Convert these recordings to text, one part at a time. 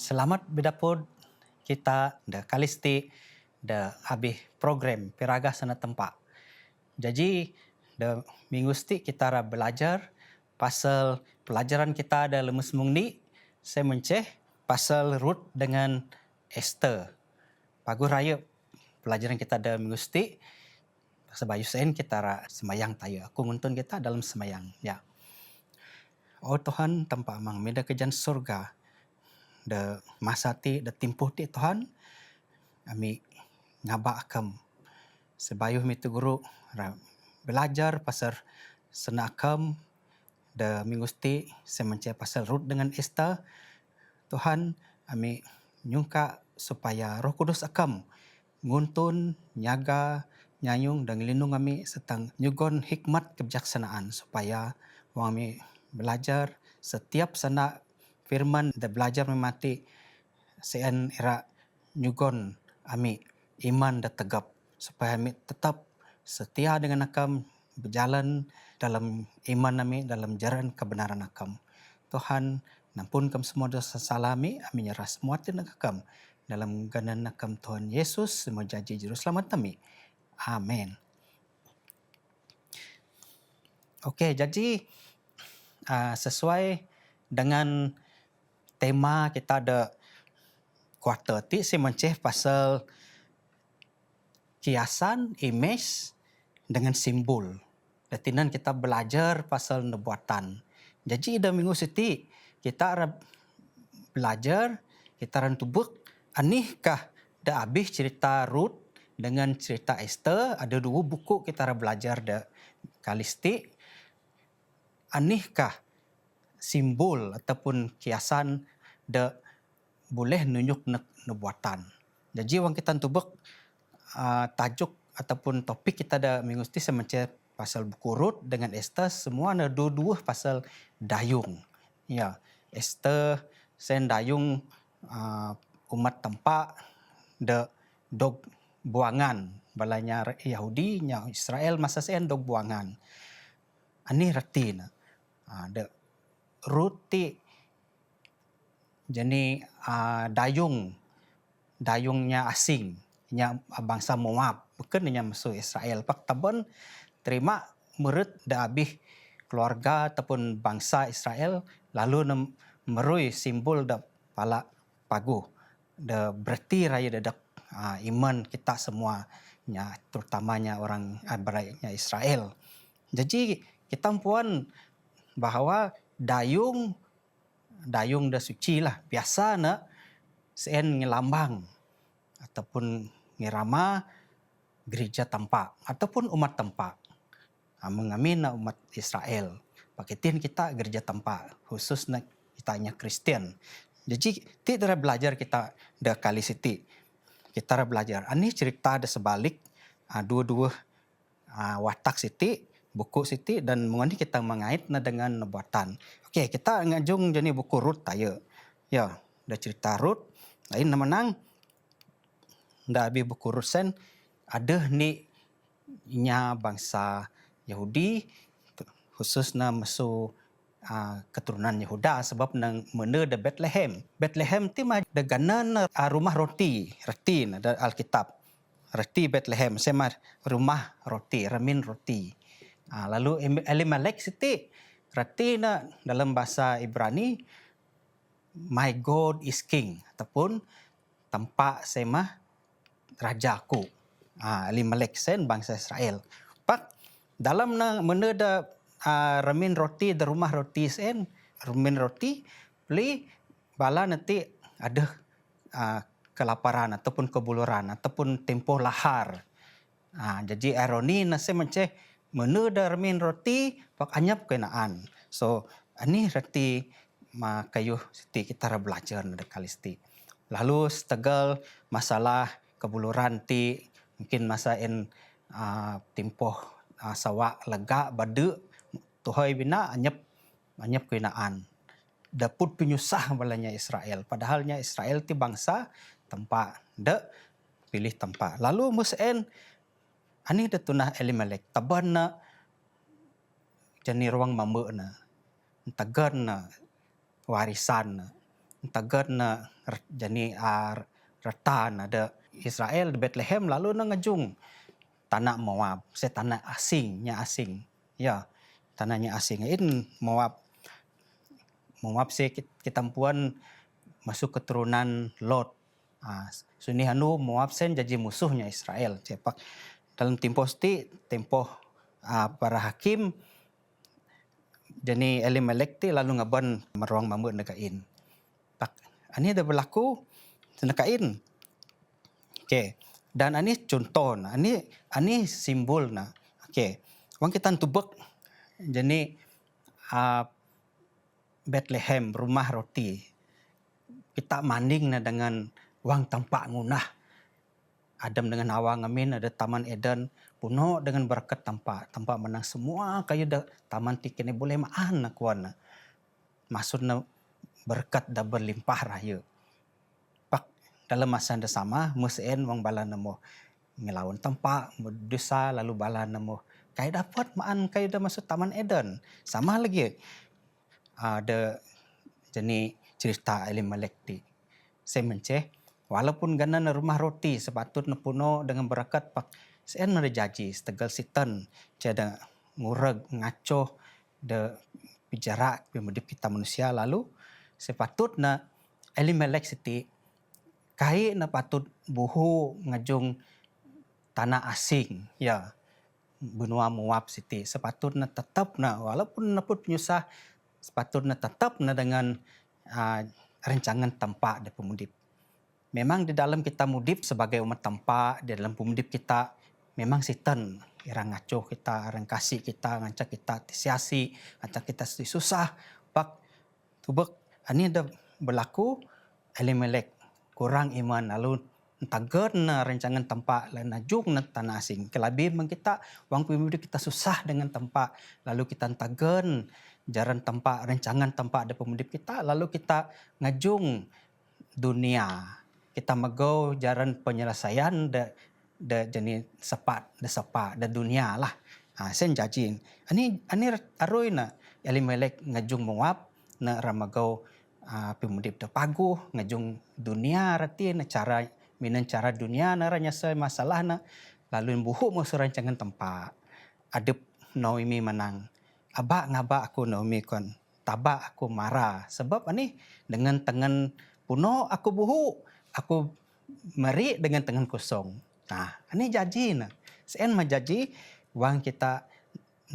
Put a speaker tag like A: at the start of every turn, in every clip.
A: Selamat bidapod kita da kalisti da habis program Piraga Sana Tempat. Jadi da minggu sti kita ra belajar pasal pelajaran kita da lemes mungni saya menceh pasal Ruth dengan Esther. Pagu raya pelajaran kita da minggu sti sebayu sen kita ra semayang tayo. Aku nguntun kita dalam semayang. Ya. Oh Tuhan tempat amang mida kejan surga. Da masa ti da timpuh ti Tuhan ami ngaba akam sebayuh mi tu guru belajar pasal senakam da minggu ti saya mencari pasal Ruth dengan Esther. Tuhan ami nyungka supaya Roh Kudus akam nguntun nyaga nyayung dan lindung kami serta nyugon hikmat kebijaksanaan supaya wang kami belajar setiap sana firman da belajar memati sean era nyugon ami iman da tegap supaya kami tetap setia dengan akam berjalan dalam iman kami dalam jalan kebenaran akam. Tuhan nampunkan semua dosa salah kami nyerah semua tindak akam dalam ganan akam Tuhan Yesus semua janji juru selamat kami. Amin. Okey, jadi sesuai dengan tema kita ada kuarter ti saya menceh pasal kiasan, image dengan simbol. Latinan kita belajar pasal nubuatan. Jadi dalam minggu siti kita belajar, kita tubuk anikah da habis cerita Ruth dengan cerita Esther, ada dua buku kita belajar da kalisti. Anikah simbol ataupun kiasan da boleh nunjuk nubuatan. Jadi wang kita tubuk tajuk ataupun topik kita da minggu ti semacam pasal buku Ruth dengan Esther semua ada dua-dua pasal dayung. Ya, Esther sen dayung umat tempat da dog buangan balanya Yahudi nya Israel masa sen dog buangan. Ani ratina. Da Ruth ti jadi dayungnya asing nya bangsa Moab bukan nya masuk Israel pak taban terima murid da habis keluarga ataupun bangsa Israel lalu merui simbol da pala pagu da berarti raya dadak iman kita semua nya terutamanya orang Ibrani Israel. Jadi kita puan bahawa dayung da suci lah biasa na sen ngelambang ataupun ngirama gereja tempat ataupun umat tempat. Mengamin umat Israel. Paketin kita gereja tempat khusus na kitanya Kristen. Jadi tidak belajar kita da kali siti. Kita belajar ani cerita da sebalik dua-dua watak siti, buku siti dan mengani kita mengait dengan nubuatan. Okey, kita ngajung jadi buku Ruth tayo. Ya, da cerita Ruth lain menang da abi buku Ruth sen ada ni nya bangsa Yahudi khususnya masuk keturunan Yehuda sebab nang mana da Bethlehem. Bethlehem ti mah da ganan rumah roti da Alkitab. Roti Bethlehem sema rumah roti, ramin roti. Lalu Elimelech siti roti na dalam bahasa Ibrani my God is king ataupun tempat sema rajaku. Elimelech sen bangsa Israel. Pak dalam na mana da ramin roti da rumah roti sen ramin roti beli bala nanti ada kelaparan ataupun kebuluran ataupun tempoh lahar. Jadi ironi nase menceh mana da ramin roti pak anyap kenaan. So ani reti kayuh siti kita belajar da kalisti. Lalu setegal masalah kebuluran ti mungkin masa tempoh sawak lega badu tuhai bina anyap kenaan. Daput penyusah balanya Israel. Padahalnya Israel ti bangsa tempat da pilih tempat. Lalu musen ani da tunah Elimelech taban na jani ruang mambe na tagan na warisan na tagat na jani retan ada Israel di Bethlehem lalu na ngejung tanah Moab, se tanah asingnya asing. Ya, tanahnya asing. In Moab se kitampuan masuk keturunan Lot. Suni hanu Moab sen jadi musuhnya Israel. Cepak dalam tempoh para hakim jadi Elimelek ti lalu ngaban meruang mamut nagain. Pak ani ada berlaku nagain. Okey. Dan ani contoh na, ani simbol na. Okey. Wang kita tubek jadi Bethlehem rumah roti. Kita manding na dengan wang tampak ngunah. Adam dengan Hawa ngamin ada taman Eden puno dengan berkat tampak menang semua kayu da taman ti kene boleh maan na kuan. Maksudna berkat da berlimpah raya. Pak dalam masa yang sama musen wang bala namo ngelawan tampak dosa lalu bala namo kayu dapat maan kayu da masuk taman Eden. Sama lagi ada jenis cerita Elimelek ti. Saya menceh walaupun gana na rumah roti sepatutnya puno dengan berkat pak sen ada janji setegal sitan tiada ngurag ngaco de bicara pemudip kita manusia lalu sepatutnya Elimelek siti kai na patut buhu ngajung tanah asing ya benua Moab siti sepatutnya tetap na walaupun naput penyusah sepatutnya tetap na dengan rancangan tempat de pemudip. Memang di dalam kita mudip sebagai umat tempat, di dalam pemudip kita memang sitan. Irang ngaco kita, irang kasih kita, ngancak kita tisiasi, ngancak kita susah. Pak, tubek, ini ada berlaku Elimelek kurang iman lalu tagar na rancangan tempat lain najung na tanah asing. Kelabih kita, wang pemudip kita susah dengan tempat, lalu kita tagar jaran tempat, rancangan tempat ada pemudip kita, lalu kita ngajung dunia. Kita megau jaran penyelesaian da jenis sepat da dunia lah. Sen jajin. Ani aroi na Elimelek ngajung Moab na ramagau pemudip da paguh ngajung dunia rati na cara minan cara dunia na ranyasa masalah na lalu buhu mo rancangan tempat. Adep Naomi menang. Ngaba aku Naomi kon. Taba aku marah sebab ani dengan tangan puno aku buhu aku meri dengan tangan kosong. Ini janji na. Sen menjanji wang kita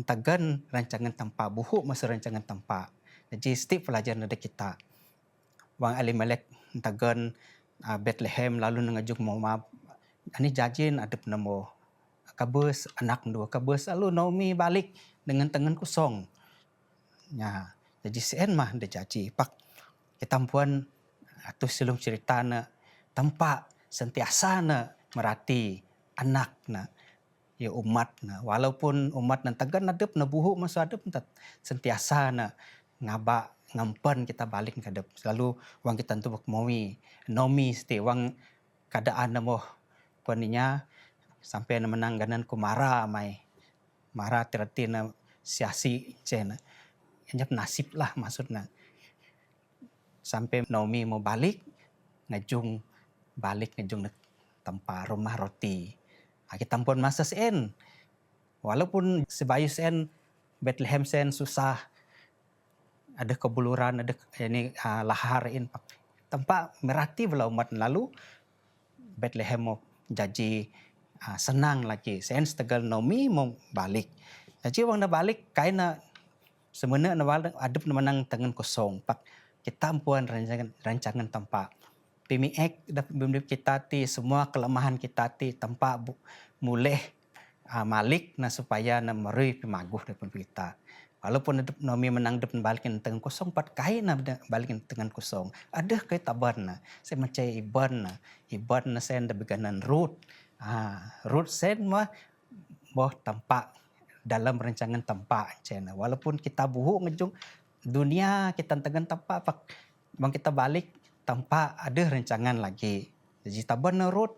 A: tagan rancangan tempat buhu masa rancangan tempat. Jadi setiap pelajaran ada kita. Wang Elimelek tagan Bethlehem lalu ngajung Moab. Ini janji ada penemu kabus anak dua kabus lalu Naomi balik dengan tangan kosong. Ya, jadi sen mah ada janji. Pak kita puan atau sebelum cerita na tempat sentiasa na merati anak na ya umat na walaupun umat nan tagan adep na buhu masa adep sentiasa na ngaba ngampan kita balik ke adep selalu wang kita tu momi nomi sti wang keadaan na mo kuaninya sampai na menang ganan kumara mai mara terati na siasi cena nyap nasib lah maksudnya sampai Naomi mau balik ngajung tempat rumah roti. Kita pun masa sen. Walaupun sebayu sen Bethlehem sen susah. Ada kebuluran, ada ini lahar in tempat merati belah umat lalu Bethlehem mau jadi senang lagi. Sen setegal Naomi mau balik. Jadi wang dah balik kaina sebenarnya adep menang tangan kosong. Pak kita pun rancangan tempat. Pimiek dapat kita ti semua kelemahan kita ti tempat mulih malik na supaya na merui pimaguh depan kita. Walaupun Naomi menang depan balikin tangan kosong, pat kain na balikin tangan kosong. Ada kay taban na. Saya macam iban na saya da beganan Ruth. Ruth sen mah boh tempat dalam rancangan tempat cina. Walaupun kita buhu ngejung dunia kita tangan tempat pak bang kita balik tanpa ada rancangan lagi. Jadi taban na Ruth.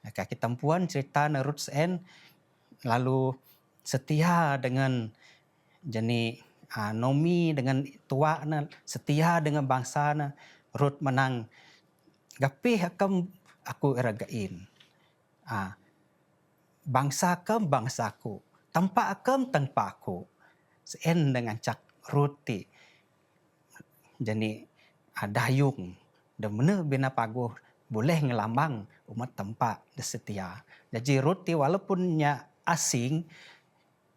A: Kita puan cerita na Ruth sen lalu setia dengan Naomi dengan tua na setia dengan bangsa na Rut menang gapih akam aku iragain. Bangsa akam bangsaku, tempat akam tempat aku. Seen dengan cak Rut ti. Jadi dayung dan mana bina paguh boleh ngelambang umat tempat setia. Jadi Rut ti walaupun nya asing,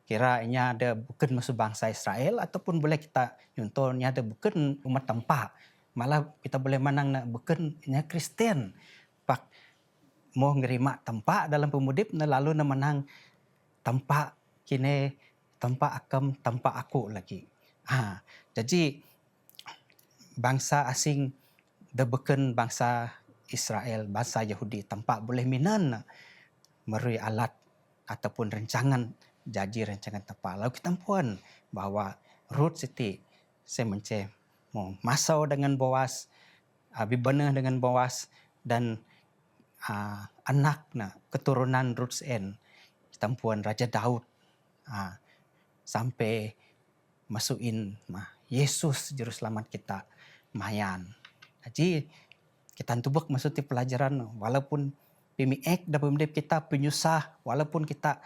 A: kira nya ada bukan masuk bangsa Israel ataupun boleh kita nyontoh nya ada bukan umat tempat. Malah kita boleh menang nak bukan nya Kristen. Pak mau nerima tempat dalam pemudip lalu na menang tempat kini tempat akam tempat aku lagi. Jadi bangsa asing da bukan bangsa Israel, bangsa Yahudi tempat boleh minan merui alat ataupun rancangan rancangan tempat. Lalu kita puan bahwa Rut siti saya mau masau dengan Boas, bibana dengan Boas dan anak keturunan Rut sen tampuan Raja Daud sampai masukin Yesus juru selamat kita mayan. Jadi kita tubuk maksudnya pelajaran walaupun pimiek dan pemudip kita penyusah, walaupun kita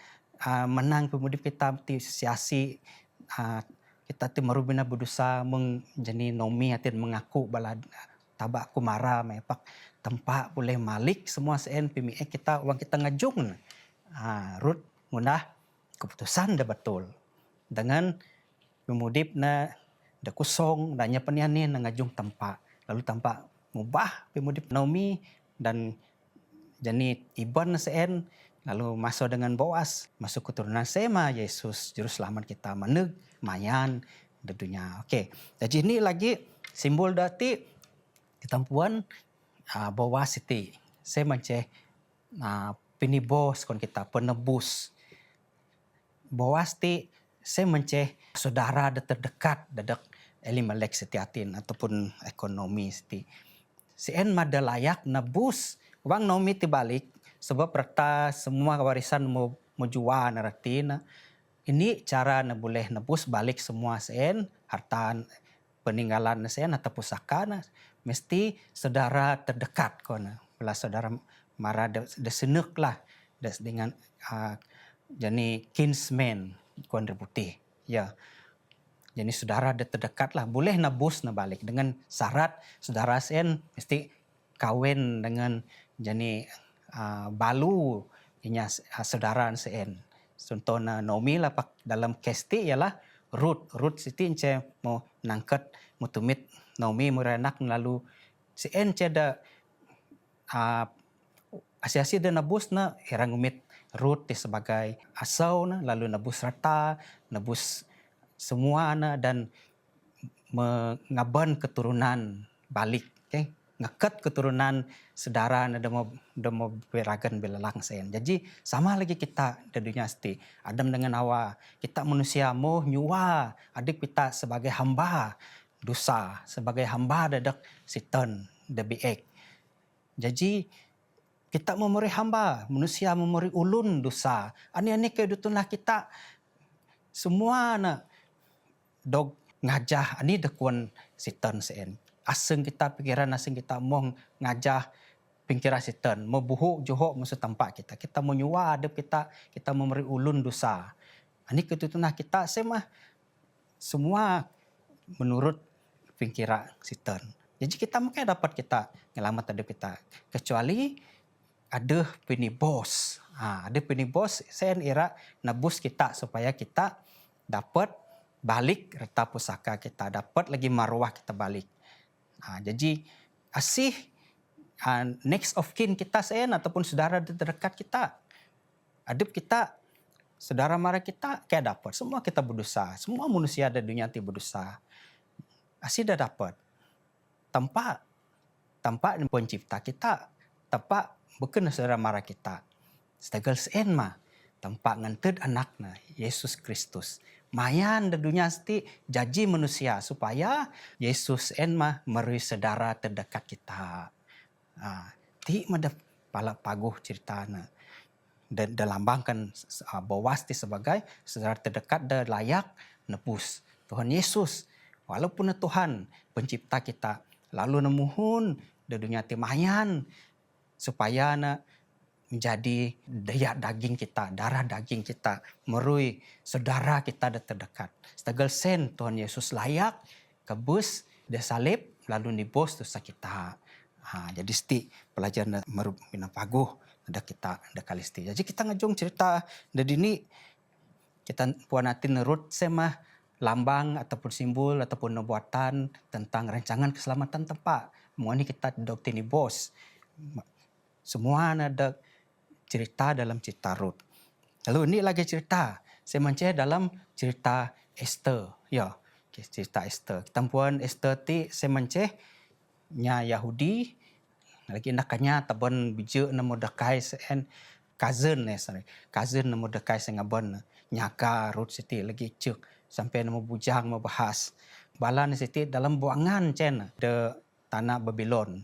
A: menang pemudip kita siasi kita ti marubina berdosa menjadi nomi atin mengaku bala tabak aku marah mepak tempat boleh malik semua sen pimiek kita uang kita ngajung. Rut ngundah keputusan dah betul dengan pemudip na dah kosong dan nyapanian na ngajung tempat lalu tempat mubah pemudip Naomi dan jani Iban sen lalu masuk dengan Boas masuk keturunan Sema Yesus juru selamat kita meneg mayan di dunia. Okey. Jadi ini lagi simbol dati ditampuan Boas itu. Saya menceh penibos kon kita penebus. Boas ti saya menceh saudara terdekat dadak Elimelek setiatin ataupun ekonomi seti. Sien mada layak nebus wang Naomi ti balik sebab reta semua warisan mau jua naratina. Ini cara na boleh nebus balik semua sen harta peninggalan sen atau pusaka na mesti saudara terdekat kona. Belah saudara mara de senuk lah dengan jadi kinsman kon putih. Ya. Jadi saudara de terdekat lah boleh nebus na balik dengan syarat saudara sen mesti kawin dengan jadi balu inya saudara sen. Contohnya Naomi lah pak dalam kesti ialah Ruth siti ence mau nangkat mutumit Naomi muranak lalu si ence da asiasi da nabus na irang umit Ruth sebagai asau na lalu nabus rata nabus semua na dan mengaban keturunan balik. Okay? Ngakat keturunan saudara na demo beragan belalang sen. Jadi sama lagi kita di dunia sti. Adam dengan Hawa. Kita manusia mau nyua adik kita sebagai hamba dosa, sebagai hamba dadak sitan debiek. Jadi kita memuri hamba, manusia memuri ulun dosa. Ani-ani kedutunlah kita semua na dog ngajah ani dekuan sitan sen. Aseng kita pikiran aseng kita mau ngajah pikiran sitan, mau buhuk johok musuh tempat kita. Kita menyua adab kita memberi ulun dosa. Ani ketutunah kita semua menurut pikiran sitan. Jadi kita mungkin dapat kita ngelamat adab kita. Kecuali ada penibos. Ada penibos sen ira nebus kita supaya kita dapat balik reta pusaka kita, dapat lagi marwah kita balik. Jadi asih next of kin kita sen ataupun saudara terdekat kita. Adib kita, saudara mara kita kayak dapat. Semua kita berdosa. Semua manusia di dunia ti berdosa. Asih dah dapat. Tempat pencipta kita. Tempat bukan saudara mara kita. Setegal sen mah. Tempat nganted anakna Yesus Kristus. Mayan di dunia sti janji manusia supaya Yesus mah meri saudara terdekat kita. Ti mada pala paguh ceritana. Dan lambangkan Boas ti sebagai saudara terdekat dan layak nebus Tuhan Yesus. Walaupun Tuhan pencipta kita lalu nemuhun di dunia timayan supaya na menjadi daya daging kita, darah daging kita, merui saudara kita da terdekat. Setegal sen Tuhan Yesus layak kebus dia salib lalu nibos dosa kita. Jadi sti pelajaran merup pinapaguh ada kita ada kalisti. Jadi kita ngajung cerita dari ini kita puan hati nerut semah lambang ataupun simbol ataupun nubuatan tentang rancangan keselamatan tempat. Semua ini kita doktrini bos. Semua ada cerita dalam cerita Rut. Lalu ini lagi cerita. Saya mencari dalam cerita Esther. Ya, cerita Esther. Kita puan Esther ti saya mencari nya Yahudi. Lagi nakanya tabon biju na Mordekai sen cousin cousin na Mordekai sen ngabon nyaka Rut siti lagi cuk sampai nama bujang mau bahas. Balan siti dalam buangan cen de tanah Babylon.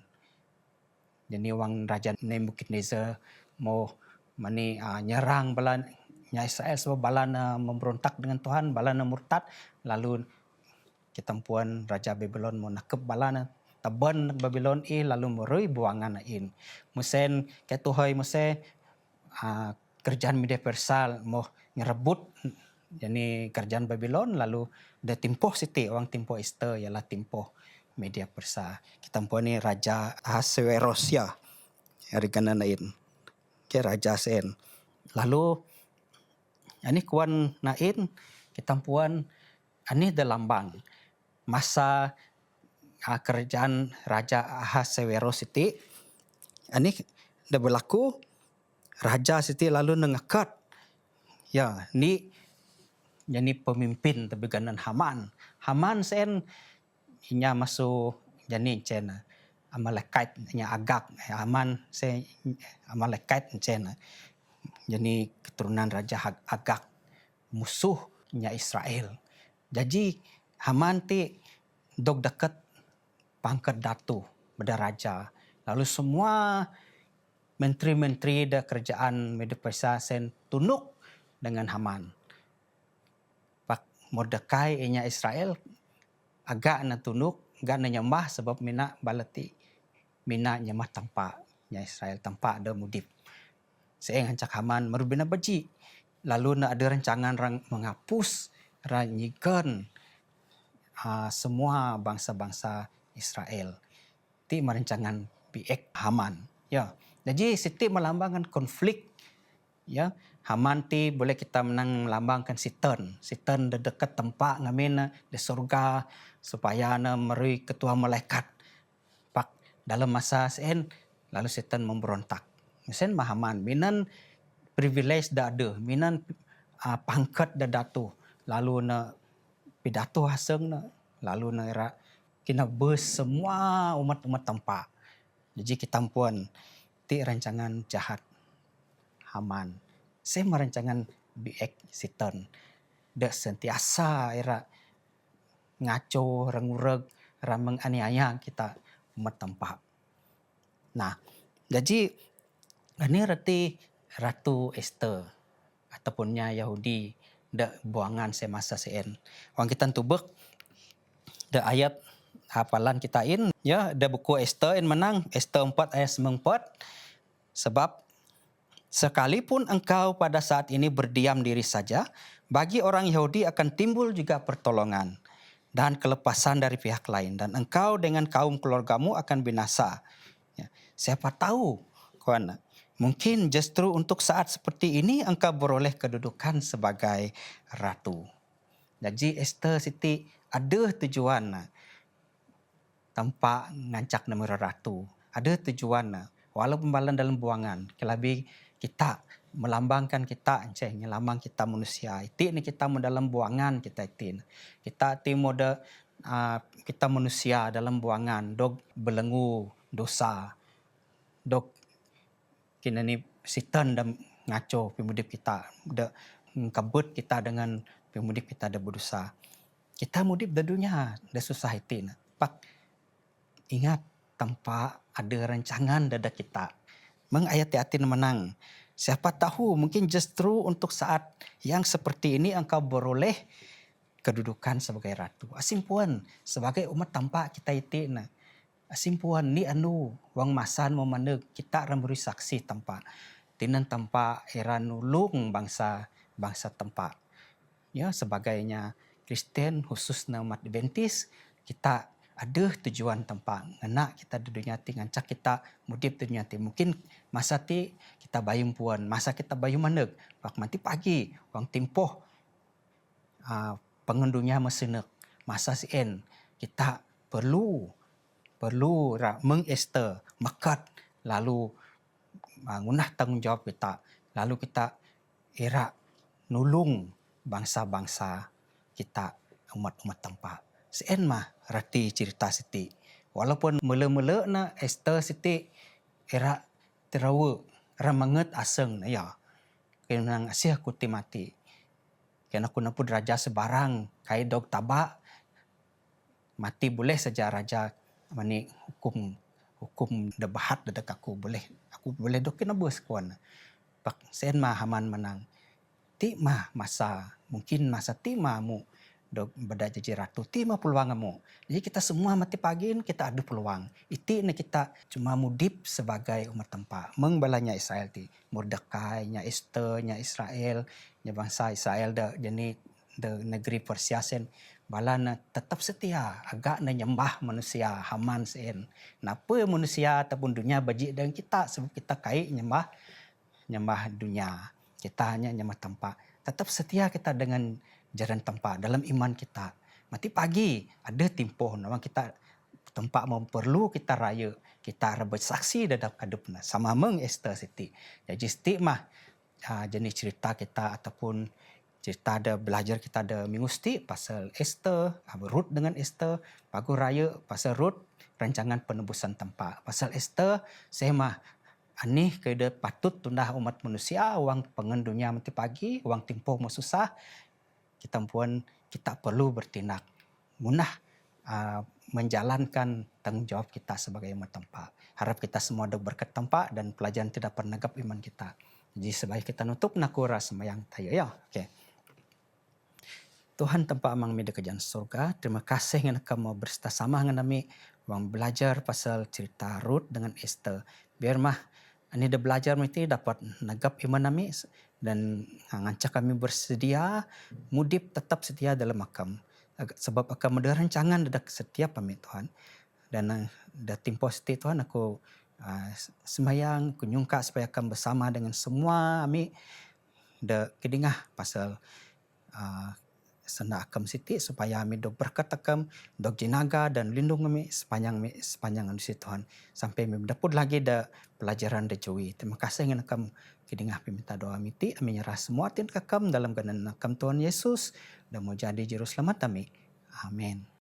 A: Jadi wang Raja Nebuchadnezzar mau nyerang balan nya Israel sebab balan memberontak dengan Tuhan, balan murtad, lalu kita puan Raja Babylon mau nakep balan taban Babylon lalu merui buangan in. Musen ketuhai muse kerjaan media Persia mau ngerebut jadi kerjaan Babylon lalu dia timpoh siti orang timpoh Esther ialah timpoh media Persia. Kita puan ni Raja Ahasuerus ya. Hari kanan lain. Raja sen. Lalu ini kuan nain kita puan ini de lambang masa kerajaan Raja Ahasuerus siti. Ini de berlaku raja siti lalu nengakat. Ya, ni jadi pemimpin tebeganan Haman. Haman sen inya masuk jadi cena Amalekite nya Agag. Haman se Amalekite cena. Jadi keturunan Raja Agag, musuhnya Israel. Jadi Haman ti dog dekat pangkat datu beda raja. Lalu semua menteri-menteri da kerajaan Media Persia sen tunduk dengan Haman. Pak Mordekai nya Israel agak na tunduk, agak na nyembah sebab mina balati mina nyembah tampak nya Israel tampak ada mudip. Saya ngancak Haman merubina baji. Lalu na ada rancangan menghapus ranyikan semua bangsa-bangsa Israel. Ti merancangan biek Haman. Ya. Jadi siti melambangkan konflik. Ya, Haman ti boleh kita menang melambangkan Satan. Satan de dekat tempat ngamin di surga supaya na merui ketua malaikat. Pak dalam masa sen lalu Satan memberontak. Sen Haman minan privilege da ada, minan pangkat da datu. Lalu na pidato haseng na lalu na era kena bers semua umat-umat tempat. Jadi kita puan ti rancangan jahat Haman. Saya merancangan biek Satan. Da sentiasa era ngaco, rengureg, rameng aniaya kita umat tempat. Nah, jadi ini reti Ratu Esther ataupun Yahudi da buangan semasa sen. Wang kita tubek da ayat hafalan kita ya da buku Esther menang Esther 4 ayat 94 sebab sekalipun engkau pada saat ini berdiam diri saja, bagi orang Yahudi akan timbul juga pertolongan dan kelepasan dari pihak lain dan engkau dengan kaum keluargamu akan binasa. Ya, siapa tahu kawan, mungkin justru untuk saat seperti ini engkau beroleh kedudukan sebagai ratu. Jadi Esther siti ada tujuan tanpa ngancak nama ratu. Ada tujuan walaupun balan dalam buangan. Kelebih kita melambangkan kita ngelambang kita manusia. Itu ni kita dalam buangan kita itin. Kita mode kita manusia dalam buangan dog belengu dosa. Dog kini ni Satan dan ngaco pemudip kita. Da kabut kita dengan pemudip kita da berdosa. Kita mudip da dunia, da society. Pak ingat tanpa ada rancangan dada kita. Mengayati-atin menang. Siapa tahu mungkin justru untuk saat yang seperti ini engkau beroleh kedudukan sebagai ratu. Asim puan sebagai umat tanpa kita itin. simpuan ni anu wang masan memaneg kita ramburi saksi tempat tinan tempat era nulung bangsa tempat. Ya, sebagainya Kristen khususnya umat Adventist kita ada tujuan tempat ngena kita di dunia ti ngancak kita mudip di dunia ti mungkin masa ti kita bayum puan masa kita bayum maneg pak mati pagi wang timpoh pengendunya mesenek masa sien kita perlu mengester mekat lalu ngunah tanggung jawab kita lalu kita era nulung bangsa-bangsa kita umat-umat tempat. Sien mah rati cerita siti. Walaupun mula-mula na Esther siti era terawa ramanget aseng na ya. Kena ngasih aku mati. Kena aku napud raja sebarang kai dog tabak mati boleh saja raja mani hukum debahat dedak aku boleh dok kena bos kuan. Pak sen mah haman menang. Ti mah mungkin masa ti mah mu dok beda jadi ratu ti mah peluang mu. Jadi kita semua mati pagi kita ada peluang. Iti ni kita cuma mudip sebagai umat tempat. Mengbalanya Israel ti. Mordekai nya Esther nya Israel nya bangsa Israel da jadi da negeri Persia sen balana tetap setia agak na nyembah manusia Haman sen. Napa manusia ataupun dunia baji dengan kita sebab kita kai nyembah dunia. Kita hanya nyembah tempat. Tetap setia kita dengan jalan tempat dalam iman kita. Mati pagi ada timpoh memang kita tempat perlu kita raya, kita bersaksi dalam kadupna sama meng Esther siti. Jadi siti mah jenis cerita kita ataupun cerita ada belajar kita ada minggu siti pasal Esther, Ruth dengan Esther, pagu raya pasal Ruth rancangan penebusan tempat. Pasal Esther saya mah anih keda patut tundah umat manusia wang pengendunya mati pagi, wang timpoh mau susah. Kita pun kita perlu bertindak munah menjalankan tanggung jawab kita sebagai umat tempat. Harap kita semua ada berkat tempat dan pelajaran tidak pernegap iman kita. Jadi sebaik kita nutup nakura sembahyang tayo ya. Okay. Tuhan tempat amang mi kerajaan surga. Terima kasih ngana kamu bersama dengan kami wang belajar pasal cerita Ruth dengan Esther. Biar mah ani dah belajar mesti dapat nagap iman kami dan ngancak kami bersedia mudip tetap setia dalam makam sebab akan ada rancangan dedak setiap kami Tuhan dan dah timpo seti Tuhan aku sembahyang kunyungka supaya akan bersama dengan semua kami dah kedingah pasal senda akam siti supaya kami dok berkat akam dok jinaga dan lindung kami sepanjang manusia Tuhan sampai kami dapur lagi da pelajaran da jowi. Terima kasih dengan akam kedingah minta doa miti kami nyerah semua tin kakam dalam kenan akam Tuhan Yesus dan mau jadi juru selamat kami. Amin.